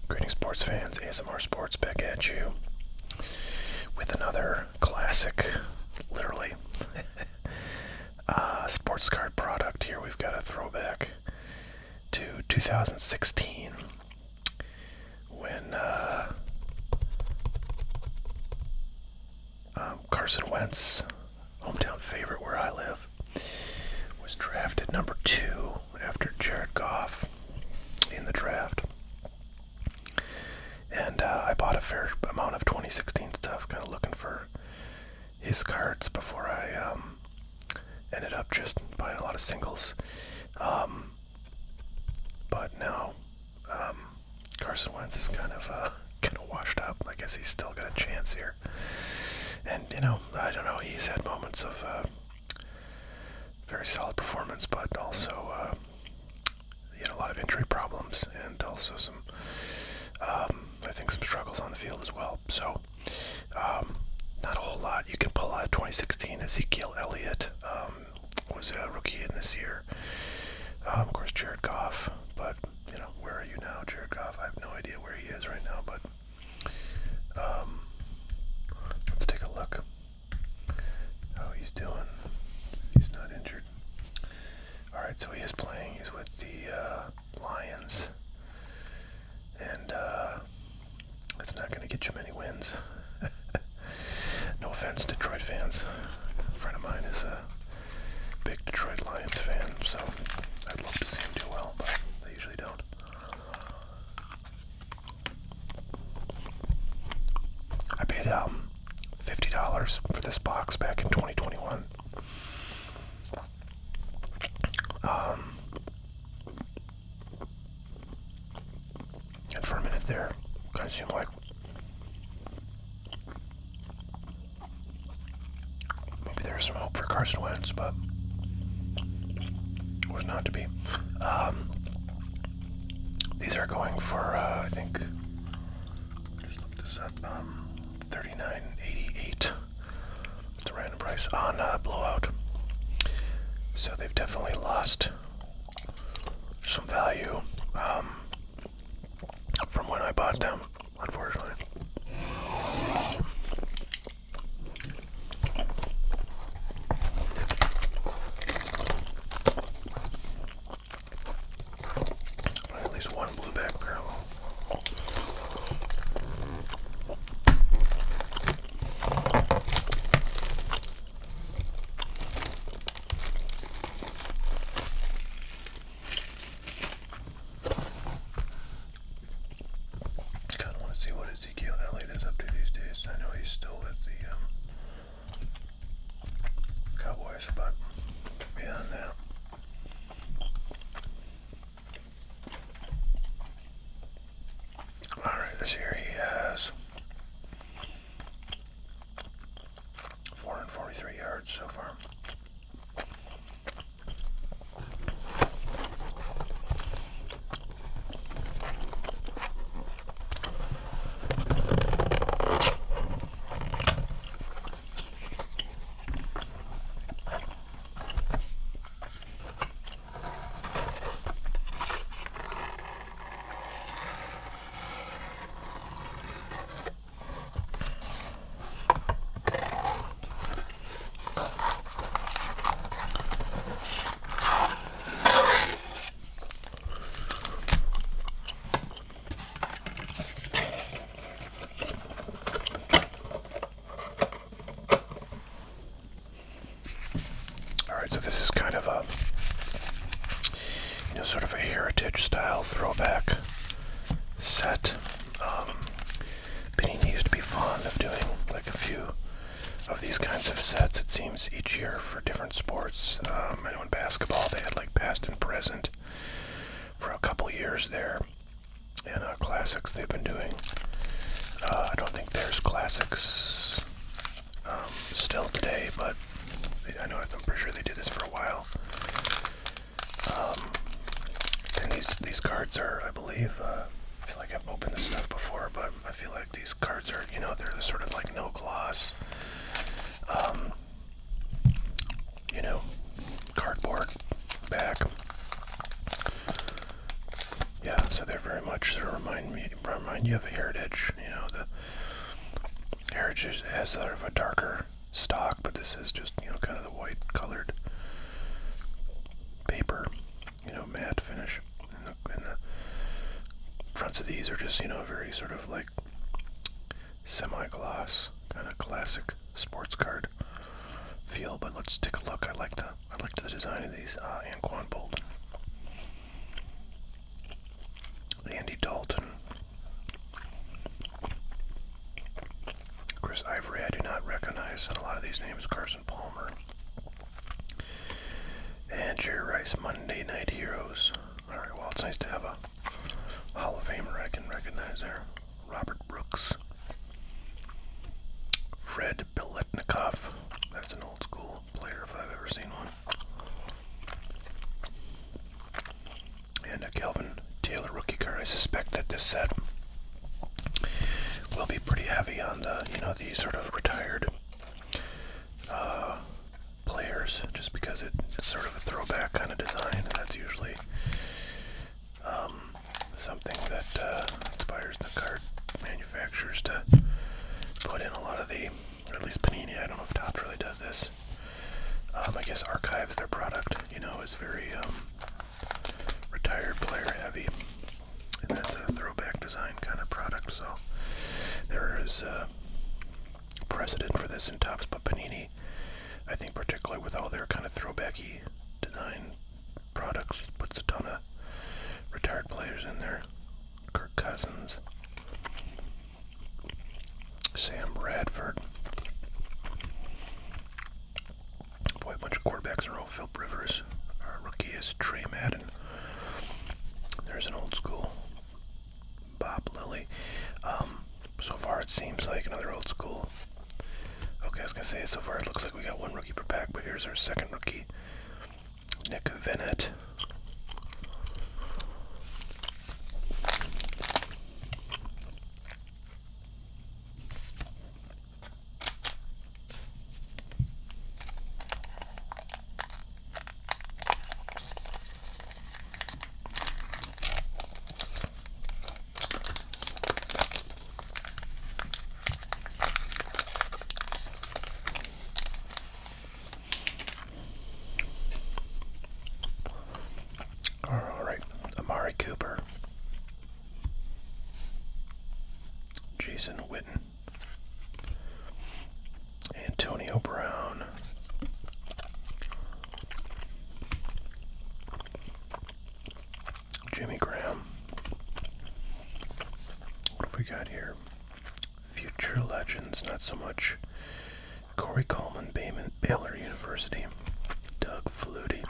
Greetings, sports fans. ASMR Sports back at you with another classic, literally, sports card product. Here we've got a throwback to 2016 when Carson Wentz, hometown favorite where I live, was drafted number 2 after Jared Goff in the draft. And I bought a fair amount of 2016 stuff, kind of looking for his cards before I ended up just buying a lot of singles. But now Carson Wentz is kind of washed up. I guess he's still got a chance here. And, I don't know, he's had moments of very solid performance, but also he had a lot of injury problems and also some I think some struggles on the field as well. So, not a whole lot. You can pull out 2016. Ezekiel Elliott was a rookie in this year. Of course, Jared Goff. But, where are you now, Jared Goff? I have no idea where he is right now. But let's take a look how he's doing. He's not injured. All right, so he is playing. He's with the Lions. And it's not going to get you many wins. No offense, Detroit fans. A friend of mine is a big Detroit Lions fan, so I'd love to see him do well, but they usually don't. I paid $50 for this box back in 2021. And for a minute there, kind of seemed like maybe there's some hope for Carson Wentz, but it was not to be. These are going for, I think, just look this up, $39.88. It's a random price on Blowout. So they've definitely lost some value from when I bought them, unfortunately. At least one blueback parallel. Kind of want to see what Ezekiel Elliott is up to these days. I know he's still with the Cowboys, but beyond that. Alright, this year he has 443 yards so far. Alright, so this is kind of a, sort of a heritage style throwback set. Panini used to be fond of doing like a few of these kinds of sets, it seems, each year for different sports. I know in basketball they had like past and present for a couple years there. And classics they've been doing. I don't think there's classics still today, but I'm pretty sure they did this for a while. And these cards are, I believe, I feel like I've opened this stuff before, but I feel like these cards are, they're sort of like no gloss, cardboard back. Yeah, so they're very much sort of remind you have Heritage. You know, the Heritage has sort of a darker stock, but this is just, you know, kind of the white colored paper, you know, matte finish. And the fronts of these are just, you know, very sort of like semi-gloss, kind of classic sports card feel. But let's take a look. I like the design of these. Anquan Bolton, Andy Dalton, Chris Ivory. I do not recognize a lot of these names. Carson Palmer and Jerry Rice. Monday Night Heroes. All right. Well, it's nice to have a Hall of Famer I can recognize there. Robert Brooks, Fred Biletnikoff. That's an old school player if I've ever seen one. And a Kelvin Taylor rookie card. I suspect that this set will be pretty heavy on the, you know, the sort of retired players, just because it's sort of a throwback kind of design, and that's usually something that inspires the card manufacturers to put in a lot of the, or at least Panini, I don't know if Topps really does this. I guess archives their product, you know, is very retired player heavy, and that's a throwback design kind of product, so there is precedent for this in Topps, but Panini, I think particularly with all their kind of throwbacky design products, puts a ton of retired players in there. Kirk Cousins, Sam Bradford. Boy, a bunch of quarterbacks in a row. Philip Rivers. Our rookie is Trey Madden. There's an old school Bob Lilly. So far it seems like another old school. Okay, I was going to say, so far it looks like we got one rookie per pack, but here's our second rookie, Nick Vennett. Cooper, Jason Witten, Antonio Brown, Jimmy Graham. What have we got here? Future legends, not so much. Corey Coleman, Baylor University. Doug Flutie,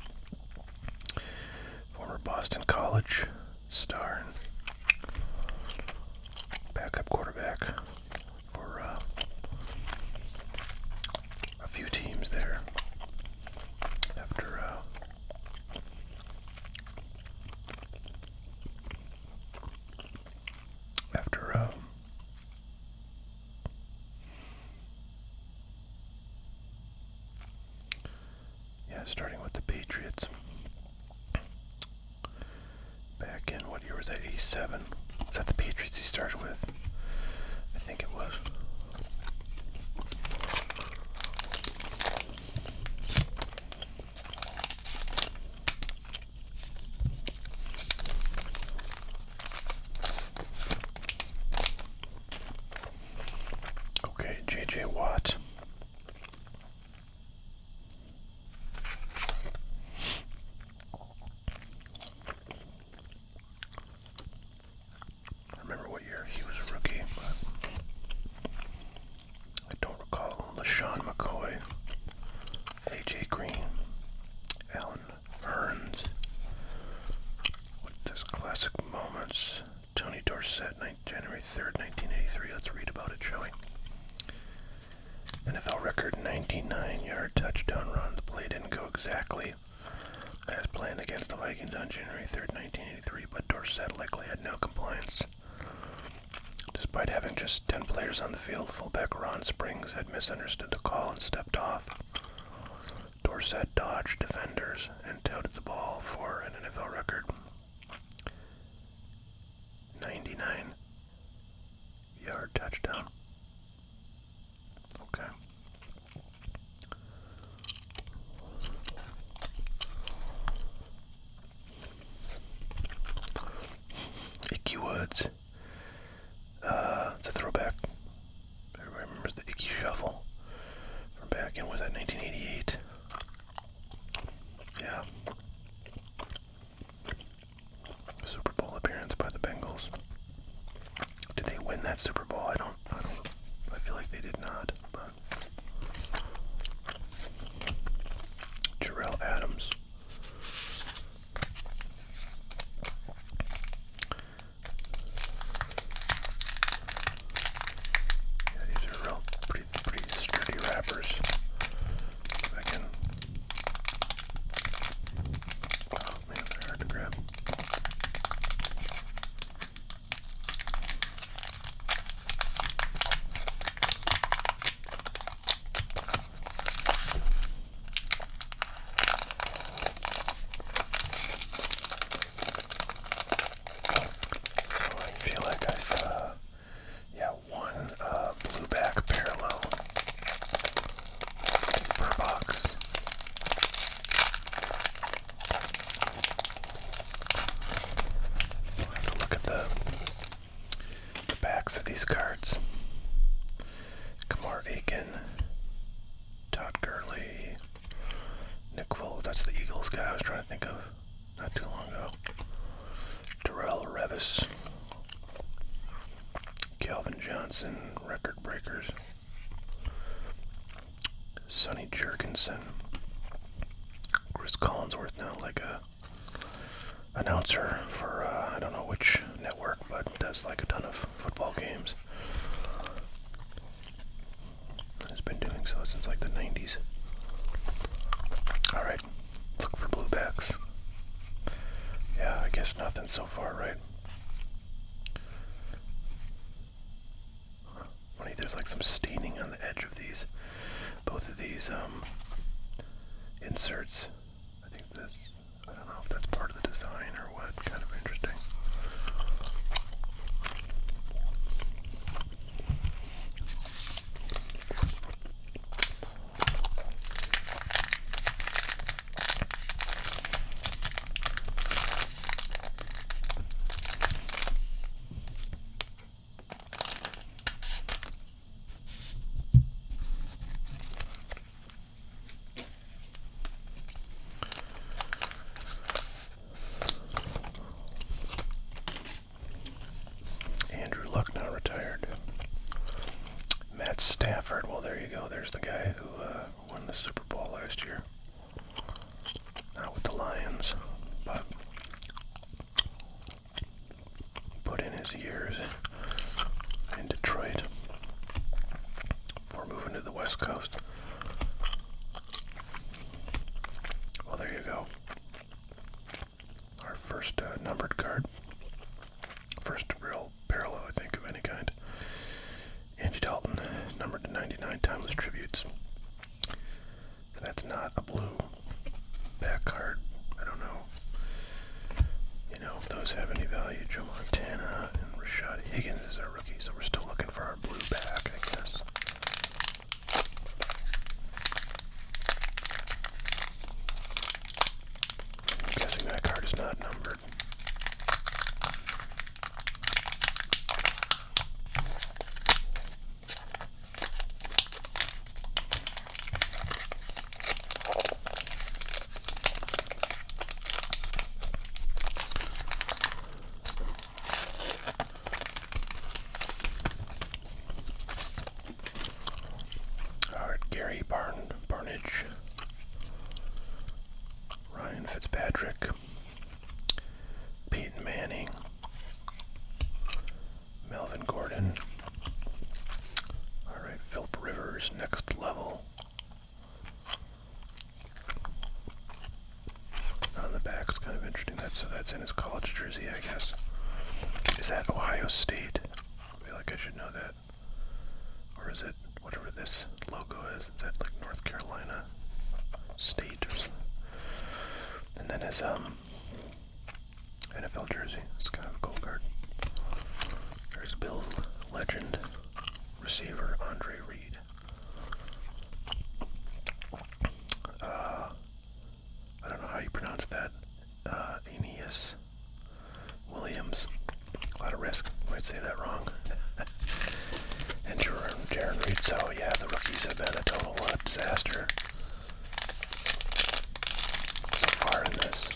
former Boston College star, backup quarterback for a few teams there. After starting with the Patriots. Back in, what year was that, 87? Is that the Patriots he started with? I think it was. Okay, J.J. Watt. Sean McCoy, A.J. Green, Alan Hearns, with this classic moments, Tony Dorsett, January 3rd, 1983. Let's read about it, shall we? NFL record 99-yard touchdown run. The play didn't go exactly as planned against the Vikings on January 3rd, 1983, but Dorsett likely had no compliance. Despite having just 10 players on the field, fullback Ron Springs had misunderstood the call and stepped off. Dorsett dodged defenders and toted the ball for an NFL record 99 again, was that 1988? Yeah. Super Bowl appearance by the Bengals. Did they win that Super Bowl? I feel like they did not, but Jarrell Adams. Yeah, these are real pretty sturdy wrappers. If I can. Oh man, they're hard to grab. One blueback parallel per box. I'll have to look at the backs of these cards. Kamar Aiken, Todd Gurley, Nick Foles, that's the Eagles guy I was trying to think of not too long ago. Darrell Revis, Calvin Johnson, record breakers. Sonny Jurgensen. Chris Collinsworth now like a announcer for I don't know which network, but does like a ton of football games. Has been doing so since like the 90s. Alright, let's look for bluebacks. Yeah, I guess nothing so far, right? Funny, there's like some staining on the edge of these, both of these inserts. I think this, I don't know if that's part of the design or what, kind of interesting. Luck now retired. Matt Stafford, well there you go, there's the guy who won the Super Bowl last year. Not with the Lions, but put in his years in Detroit before moving to the West Coast. Well there you go. Our first numbered card. First real parallel, I think, of any kind. Andy Dalton, numbered to 99, timeless tributes. So that's not a blue back card. I don't know. You know, if those have any value. Joe Montana and Rashad Higgins is our rookie, so we're still looking for our blue back, I guess. I'm guessing that card is not numbered. Gary Barnage, Ryan Fitzpatrick, Peyton Manning, Melvin Gordon. Alright, Philip Rivers, next level. On the back's kind of interesting. That's in his college jersey, I guess. Is that Ohio State? I feel like I should know that. Or is it whatever this logo is? Is that like North Carolina State or something? And then his NFL jersey. It's kind of a cool card. There's Bill Legend, receiver Andre Reed. I don't know how you pronounce that. Aeneas Williams. A lot of risk. Might say that wrong. And Darren Reed. So yeah, the rookies have been a total disaster so far in this.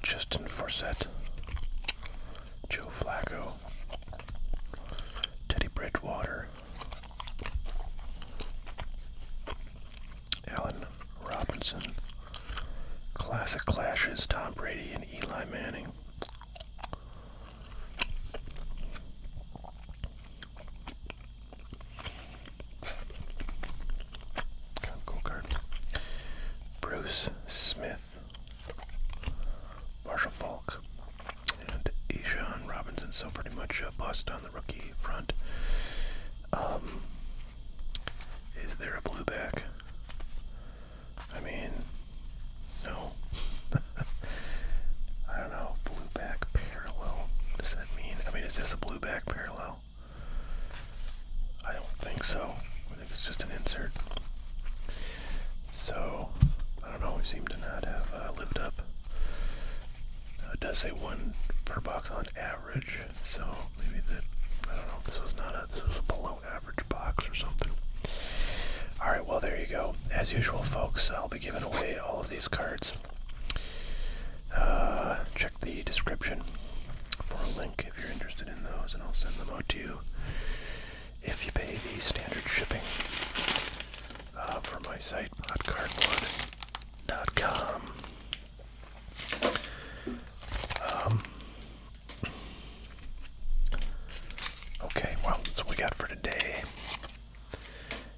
Justin Forsett, Joe Flacco, Teddy Bridgewater, Allen Robinson, classic clashes, Tom Brady and Eli Manning. Cool card. Bruce Smith, Marshall Falk, and Eshawn Robinson. So pretty much a bust on the rookie front. Is there a blue back? I mean, no. I don't know. Blue back parallel. What does that mean? I mean, is this a blue back parallel? I don't think so. I think it's just an insert. So, I don't know. We seem to not have lived up. It does say 1 per box on average, so maybe that, I don't know, this was a below average box or something. Alright, well there you go. As usual, folks, I'll be giving away all of these cards. Check the description for a link if you're interested in those, and I'll send them out to you if you pay the standard shipping for my site, hotcardboard.com. Okay, well, that's what we got for today.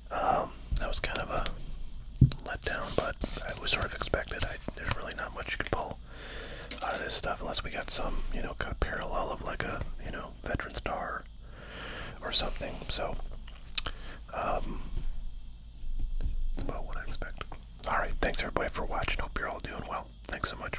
That was kind of a letdown, but it was sort of expected. There's really not much you can pull out of this stuff unless we got some, kind of parallel of like a, veteran star or something. So, that's about what I expect. Alright, thanks everybody for watching. Hope you're all doing well. Thanks so much.